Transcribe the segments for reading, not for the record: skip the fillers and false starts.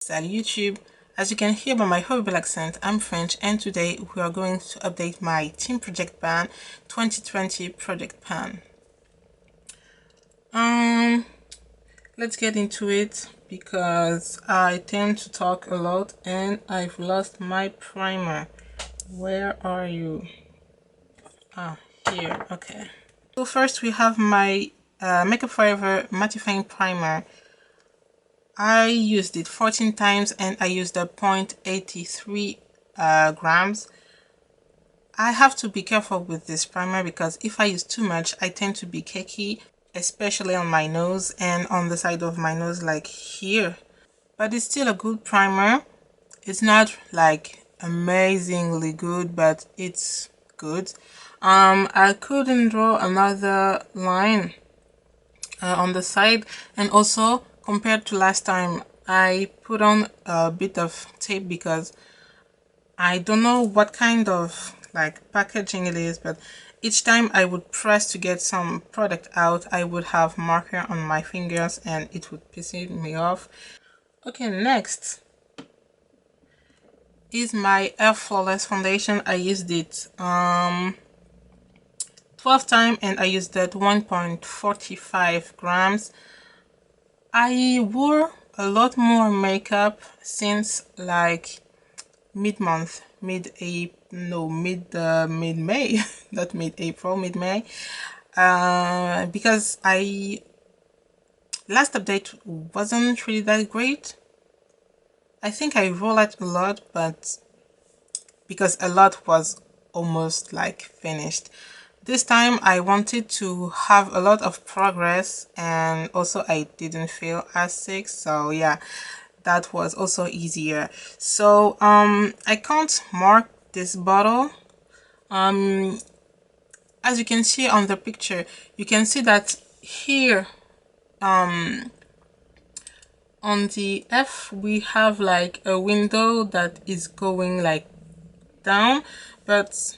Salut YouTube. As you can hear by my horrible accent, I'm French, and today we are going to update my Team Project Pan 2020 Project Pan. Let's get into it because I tend to talk a lot and I've lost my primer. Where are you? Ah, here. Okay. So first we have my Makeup Forever Mattifying Primer. I used it 14 times and I used a 0.83 grams. I have to be careful with this primer because if I use too much, I tend to be cakey, especially on my nose and on the side of my nose, like here. But it's still a good primer. It's not like amazingly good, but it's good. I couldn't draw another line on the side, and also compared to last time, I put on a bit of tape because I don't know what kind of like packaging it is, but each time I would press to get some product out, I would have marker on my fingers and it would piss me off. Okay, next is my Air Flawless foundation. I used it 12 times and I used that 1.45 grams. I wore a lot more makeup since like mid-month, mid-May, not mid-April, mid-May, because last update wasn't really that great. I think I rolled out a lot, but because a lot was almost like finished. This time I wanted to have a lot of progress, and also I didn't feel as sick, so yeah, that was also easier. So I can't mark this bottle. As you can see on the picture, you can see that here on the F we have like a window that is going like down, but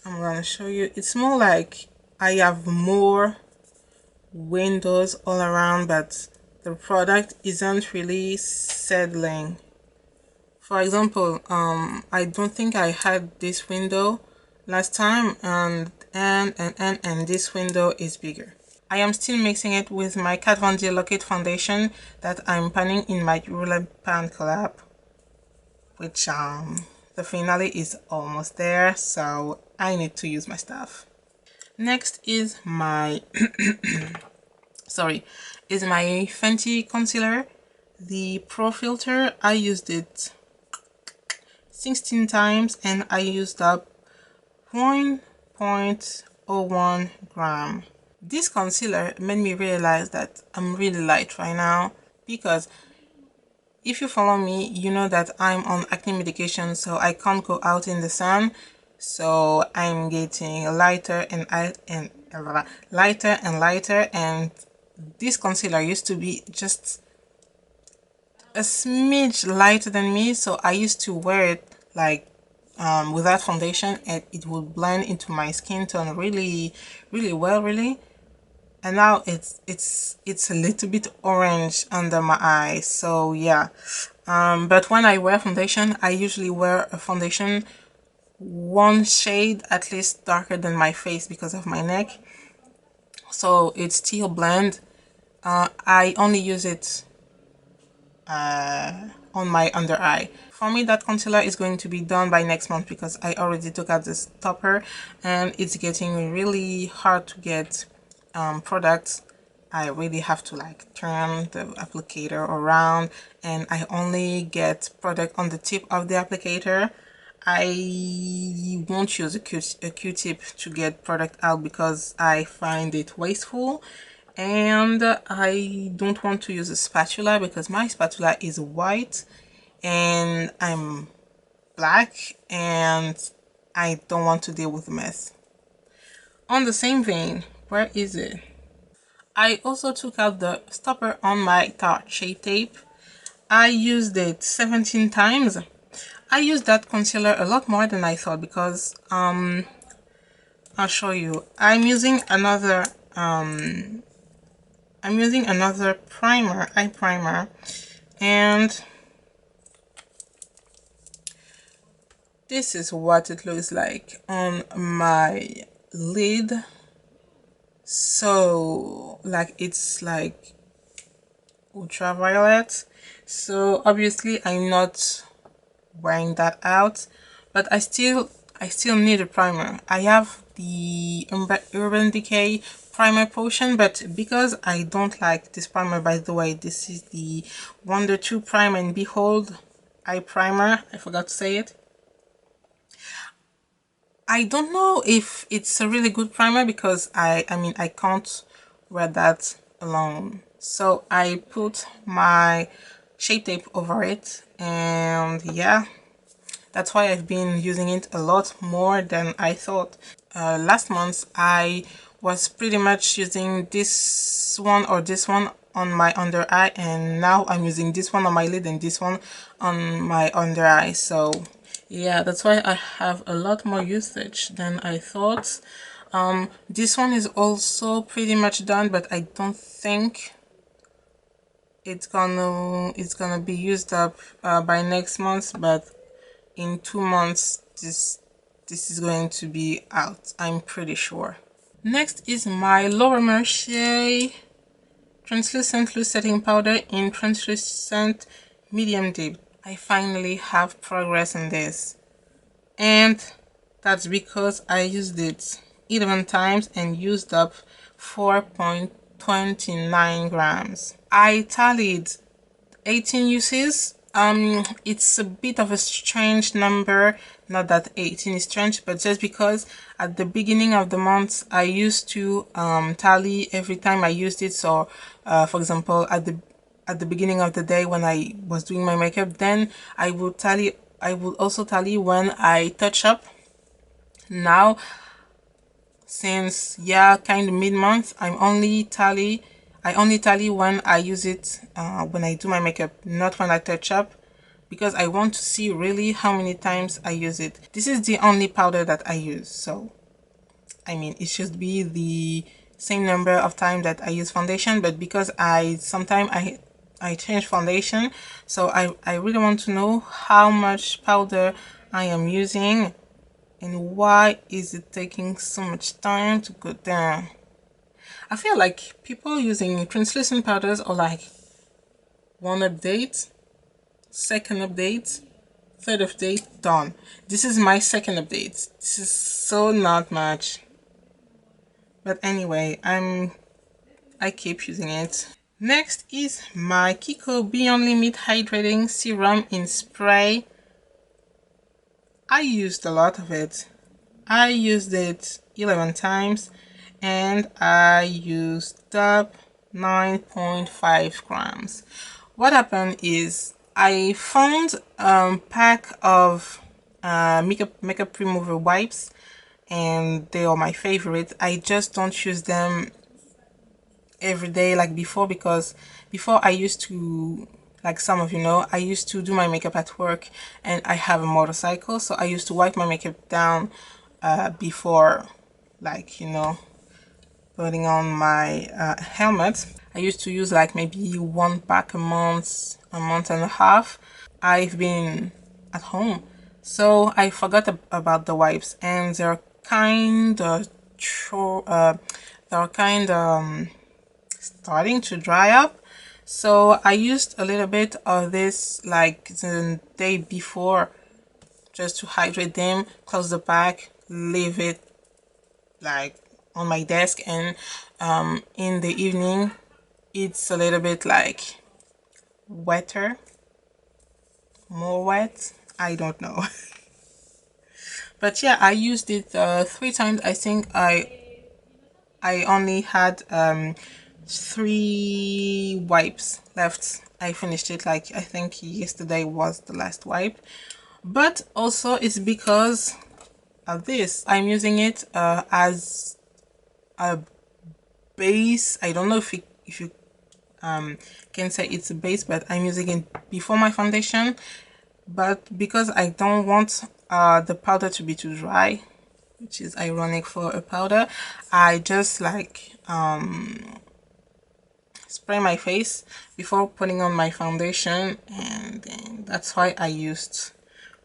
I'm gonna show you. It's more like I have more windows all around, but the product isn't really settling. For example, I don't think I had this window last time, and this window is bigger. I am still mixing it with my Kat Von D Lock-It foundation that I'm panning in my Ruler Pan collab, which the finale is almost there, so I need to use my stuff. Next is my is my Fenty concealer, the Pro Filt'r. I used it 16 times and I used up 1.01 gram. This concealer made me realize that I'm really light right now, because if you follow me, you know that I'm on acne medication, so I can't go out in the sun. So I'm getting lighter and lighter, and this concealer used to be just a smidge lighter than me, so I used to wear it like without foundation, and it would blend into my skin tone really well, and now it's a little bit orange under my eyes. So yeah, but when I wear foundation, I usually wear a foundation one shade at least darker than my face because of my neck, so it still blend. I only use it on my under eye. For me, that concealer is going to be done by next month because I already took out this topper and it's getting really hard to get products. I really have to like turn the applicator around, and I only get product on the tip of the applicator. I won't use a Q-tip to get product out because I find it wasteful, and I don't want to use a spatula because my spatula is white and I'm black and I don't want to deal with the mess. On the same vein, where is it? I also took out the stopper on my Tarte Shape Tape. I used it 17 times. I used that concealer a lot more than I thought because I'll show you. I'm using another primer, eye primer, And this is what it looks like on my lid. So like it's like ultraviolet, so obviously I'm not wearing that out, but I still need a primer. I have the Urban Decay primer potion, but because I don't like this primer, by the way, this is the Wonder 2 Prime and Behold Eye Primer. I forgot to say it. I don't know if it's a really good primer because I mean I can't wear that alone. So I put my Shape Tape over it, and yeah, that's why I've been using it a lot more than I thought. Last month I was pretty much using this one or this one on my under eye, and now I'm using this one on my lid and this one on my under eye. So yeah, that's why I have a lot more usage than I thought. This one is also pretty much done, but I don't think it's gonna be used up by next month, but in 2 months this is going to be out, I'm pretty sure. Next is my Laura Mercier translucent loose setting powder in translucent medium deep. I finally have progress in this, and that's because I used it 11 times and used up 4.29 grams. I tallied 18 uses. It's a bit of a strange number, not that 18 is strange, but just because at the beginning of the month I used to tally every time I used it. So for example, at the beginning of the day when I was doing my makeup, then I would also tally when I touch up. Now, since yeah, kind of mid-month, I only tally when I use it, when I do my makeup, not when I touch up, because I want to see really how many times I use it. This is the only powder that I use, so I mean it should be the same number of times that I use foundation, but because sometimes I change foundation, so I really want to know how much powder I am using and why is it taking so much time to go down. I feel like people using translucent powders are like one update, second update, third update, done. This is my second update. This is so not much. But anyway, I keep using it. Next is my Kiko Beyond Limits Hydrating Serum in Spray. I used a lot of it. I used it 11 times and I used up 9.5 grams. What happened is I found a pack of makeup remover wipes, and they are my favorite. I just don't use them every day like before, because before I used to, like some of you know, I used to do my makeup at work and I have a motorcycle, so I used to wipe my makeup down before, like, you know, putting on my helmet. I used to use like maybe one pack a month and a half. I've been at home, so I forgot about the wipes, and they're kind of starting to dry up. So I used a little bit of this like the day before, just to hydrate them, close the pack, leave it like on my desk, and in the evening it's a little bit like wetter, more wet, I don't know. But yeah, I used it 3 times. I think I only had 3 wipes left. I finished it like, I think yesterday was the last wipe. But also it's because of this. I'm using it as a base. I don't know if you can say it's a base, but I'm using it before my foundation. But because I don't want the powder to be too dry, which is ironic for a powder, I just like spray my face before putting on my foundation, and then that's why I used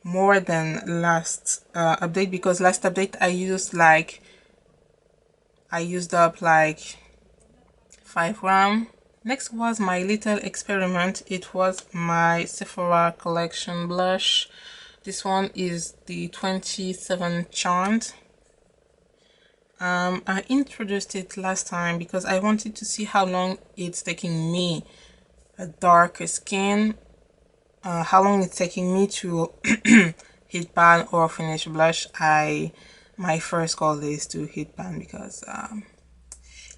more than last update, because last update I used up like 5 grams. Next was my little experiment. It was my Sephora Collection blush. This one is the 27 Charmed. I introduced it last time because I wanted to see how long it's taking me, a darker skin, how long it's taking me to hit pan or finish blush. My first goal is to hit pan because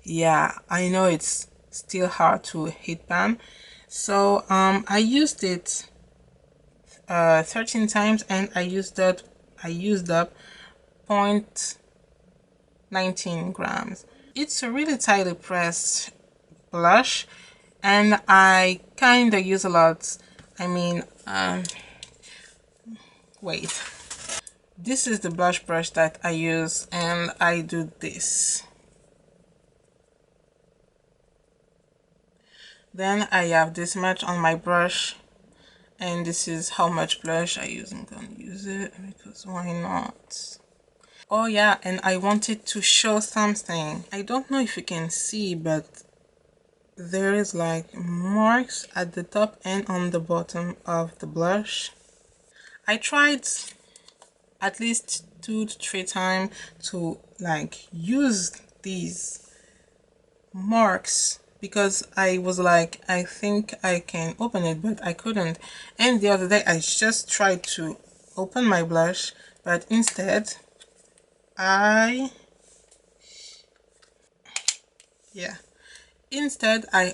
yeah, I know it's still hard to hit pan. So I used it 13 times, and I used up 0.19 grams. It's a really tightly pressed blush, and I kind of use a lot. I mean, wait. This is the blush brush that I use, and I do this. Then I have this much on my brush, and this is how much blush I use. I'm gonna use it because why not? Oh yeah, and I wanted to show something. I don't know if you can see, but there is like marks at the top and on the bottom of the blush. I tried at least 2 to 3 times to like use these marks, because I was like, I think I can open it, but I couldn't. And the other day I just tried to open my blush, but instead I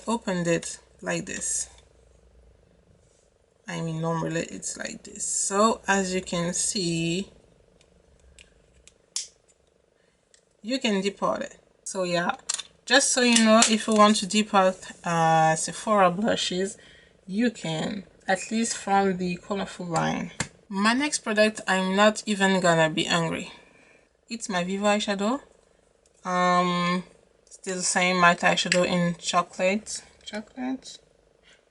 opened it like this. I mean, normally it's like this. So as you can see, you can depot it. So yeah, just so you know, if you want to depot Sephora blushes, you can, at least from the Colorful line. My next product, I'm not even gonna be angry. It's my Vivo eyeshadow. Still the same matte eyeshadow in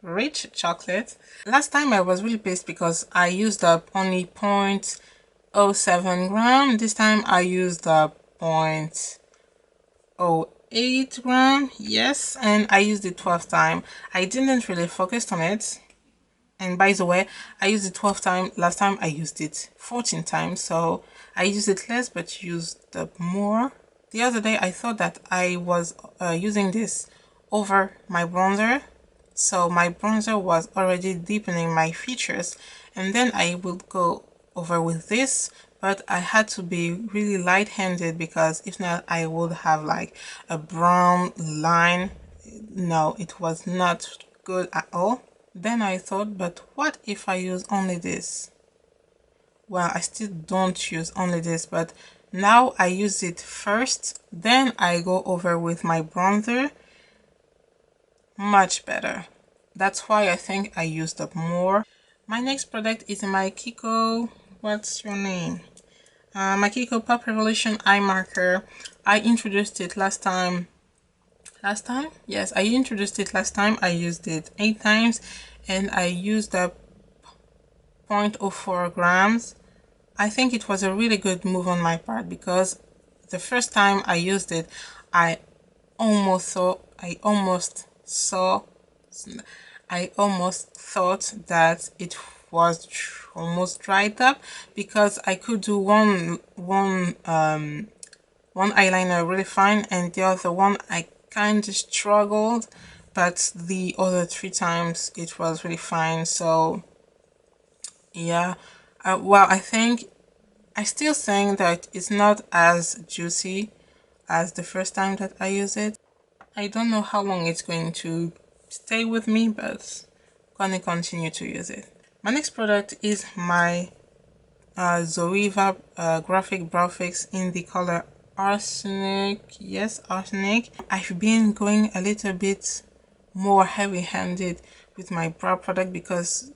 rich chocolate. Last time I was really pissed because I used up only 0.07 gram. This time I used up 0.08 gram. Yes, and I used it 12 times. I didn't really focus on it. And by the way, I used it 12 times. Last time I used it 14 times. So I used it less but used up more. The other day I thought that I was using this over my bronzer. So my bronzer was already deepening my features, and then I would go over with this, but I had to be really light-handed because if not I would have like a brown line. No, it was not good at all. Then I thought, but what if I use only this? Well, I still don't use only this, but now I use it first, then I go over with my bronzer. Much better. That's why I think I used up more. My next product is my Kiko, what's your name? My Kiko Pop Revolution eye marker. I introduced it last time. Yes, I introduced it last time. I used it 8 times, and I used up 0.04 grams. I think it was a really good move on my part, because the first time I used it, I almost thought that it was almost dried up, because I could do one eyeliner really fine, and the other one I kind of struggled, but the other 3 times it was really fine. So yeah, well, I still think that it's not as juicy as the first time that I used it. I don't know how long it's going to stay with me, but I'm gonna continue to use it. My next product is my Zoeva Graphic Brow Fix in the color Arsenic. Yes, Arsenic. I've been going a little bit more heavy-handed with my brow product because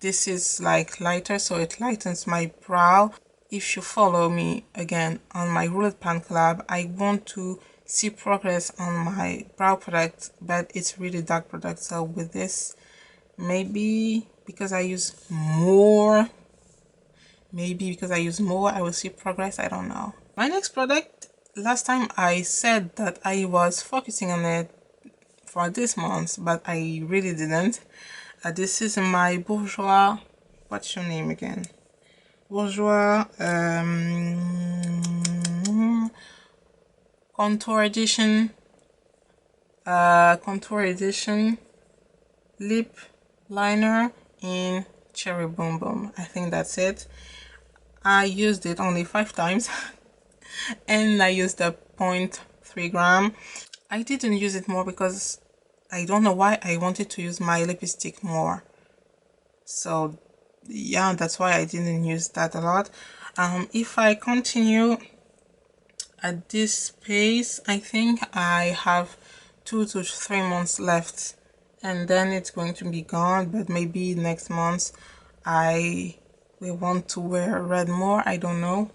this is like lighter, so it lightens my brow. If you follow me again on my Roulette Pan collab, I want to see progress on my brow product, but it's really dark product. So with this, maybe because I use more, I will see progress. I don't know. My next product, last time I said that I was focusing on it for this month, but I really didn't. This is my Bourjois, what's your name again? Bourjois Contour Edition, lip liner in Cherry Boom Boom. I think that's it. I used it only 5 times and I used the 0.3 gram. I didn't use it more because I don't know why I wanted to use my lipstick more. So yeah, that's why I didn't use that a lot. If I continue at this pace, I think I have 2 to 3 months left and then it's going to be gone. But maybe next month I will want to wear red more. I don't know.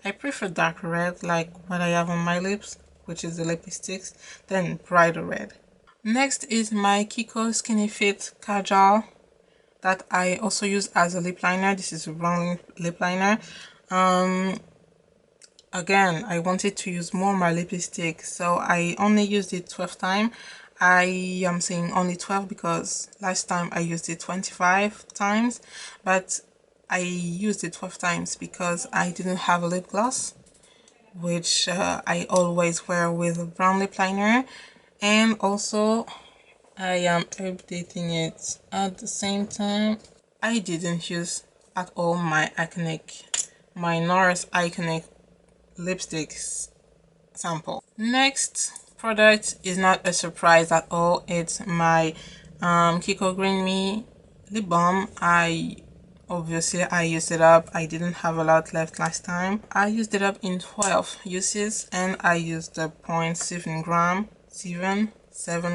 I prefer dark red like what I have on my lips, which is the Lippie Stix, than brighter red. Next is my Kiko Skinny Fit Kajal that I also use as a lip liner. This is a brown lip liner. Again, I wanted to use more my lipstick, so I only used it 12 times. I am saying only 12 because last time I used it 25 times, but I used it 12 times because I didn't have a lip gloss, which I always wear with a brown lip liner, and also I am updating it at the same time. I didn't use at all my Nars Iconic lipsticks sample. Next product is not a surprise at all. It's my Kiko Green Me lip balm. Obviously I used it up. I didn't have a lot left last time. I used it up in 12 uses and I used the 0.7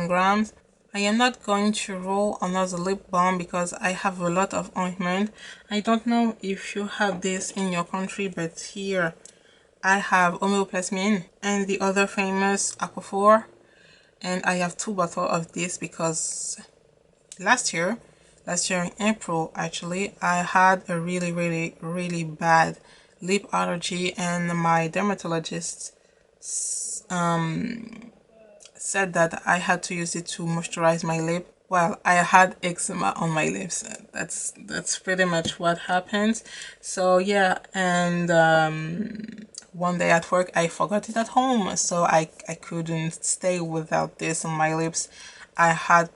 grams. I am not going to roll another lip balm because I have a lot of ointment. I don't know if you have this in your country, but here I have Homeoplasmine and the other famous Aquaphor, and I have 2 bottles of this because last year in April actually, I had a really bad lip allergy, and my dermatologist said that I had to use it to moisturize my lip. Well, I had eczema on my lips. That's pretty much what happened. So yeah, and one day at work I forgot it at home, so I couldn't stay without this on my lips. I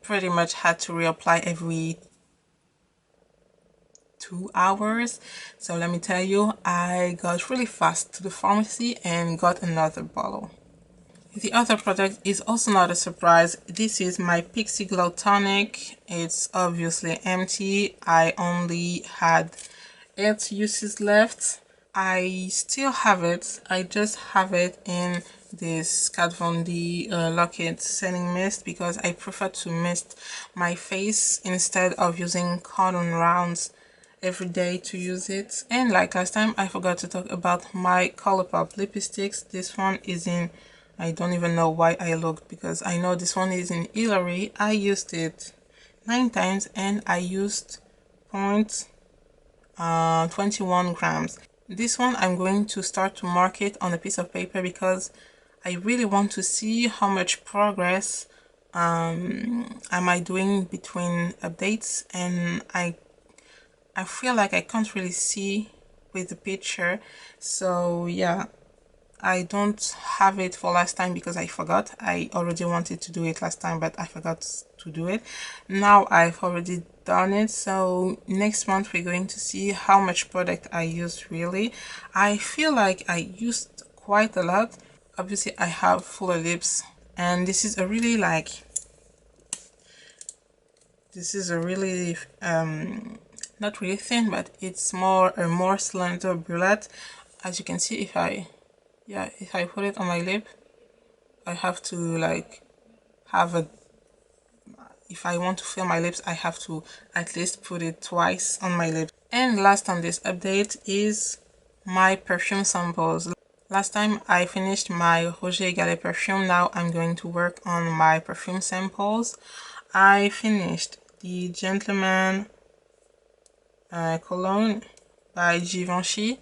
pretty much had to reapply every 2 hours. So let me tell you, I got really fast to the pharmacy and got another bottle. The other product is also not a surprise. This is my Pixi Glow tonic. It's obviously empty. I only had 8 uses left. I still have it. I just have it in this Kat Von D Lock-It Setting Mist because I prefer to mist my face instead of using cotton rounds every day to use it. And like last time, I forgot to talk about my Colourpop lipsticks. This one is in, I don't even know why I looked because I know this one is in Hillary. I used it 9 times and I used 0.21 grams. This one I'm going to start to mark it on a piece of paper because I really want to see how much progress am I doing between updates, and I feel like I can't really see with the picture. So yeah, I don't have it for last time because I forgot. I already wanted to do it last time, but I forgot to do it. Now I've already done it, so next month we're going to see how much product I used really. I feel like I used quite a lot. Obviously I have fuller lips, and this is a really not really thin, but it's a more slender bullet. As you can see, if I put it on my lip, I have to if I want to fill my lips, I have to at least put it twice on my lips. And last on this update is my perfume samples. Last time I finished my Roger Gallet perfume. Now I'm going to work on my perfume samples. I finished the Gentleman Cologne by Givenchy.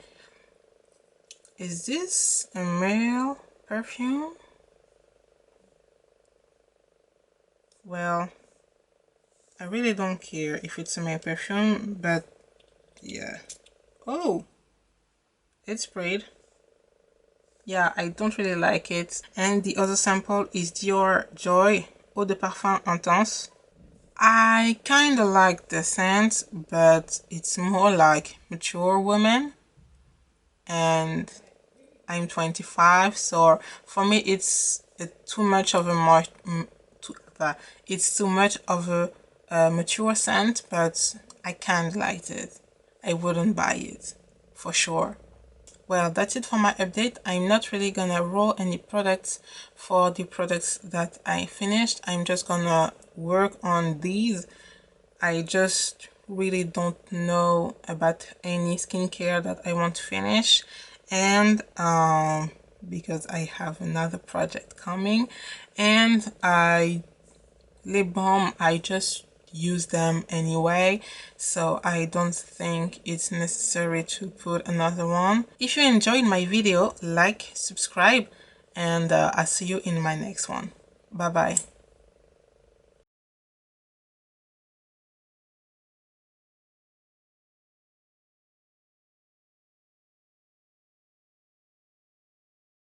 Is this a male perfume? Well, I really don't care if it's a male perfume, but yeah. Oh, it's sprayed. Yeah, I don't really like it. And the other sample is Dior Joy Eau de Parfum Intense. I kinda like the scent, but it's more like mature woman. And I'm 25, so for me it's too much of a it's too much of a mature scent, but I can't like it. I wouldn't buy it for sure. Well, that's it for my update. I'm not really gonna roll any products for the products that I finished. I'm just gonna work on these. I just really don't know about any skincare that I want to finish, and because I have another project coming, and lip balm, I just use them anyway, so I don't think it's necessary to put another one. If you enjoyed my video, like, subscribe, and I'll see you in my next one. Bye bye.